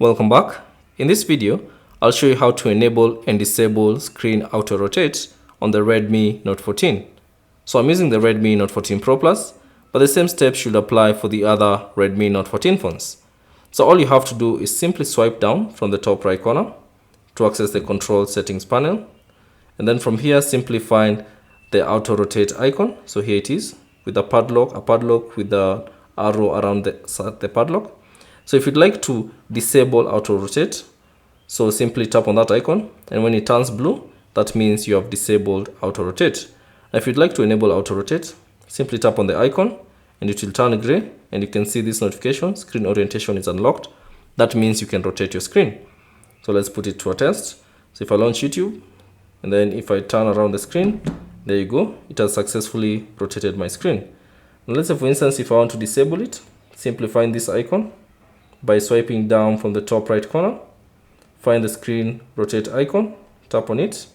Welcome back. In this video, I'll show you how to enable and disable screen auto rotate on the Redmi Note 14. So I'm using the Redmi Note 14 Pro Plus, but the same steps should apply for the other Redmi Note 14 phones. So all you have to do is simply swipe down from the top right corner to access the control settings panel. And then from here, simply find the auto rotate icon. So here it is with a padlock with the arrow around the padlock. So if you'd like to disable auto rotate, so simply tap on that icon, and when it turns blue, that means you have disabled auto rotate. Now if you'd like to enable auto rotate, simply tap on the icon and it will turn gray, and you can see this notification, screen orientation is unlocked. That means you can rotate your screen. So let's put it to a test. So if I launch YouTube, and then if I turn around the screen, there you go, it has successfully rotated my screen. Now let's say, for instance, if I want to disable it, simply find this icon by swiping down from the top right corner, find the screen rotate icon, tap on it,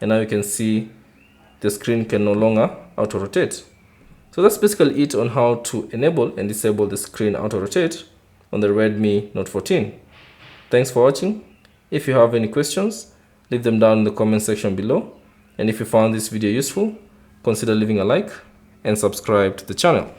and now you can see the screen can no longer auto rotate. So that's basically it on how to enable and disable the screen auto rotate on the Redmi Note 14. Thanks for watching. If you have any questions, leave them down in the comment section below. And if you found this video useful, consider leaving a like and subscribe to the channel.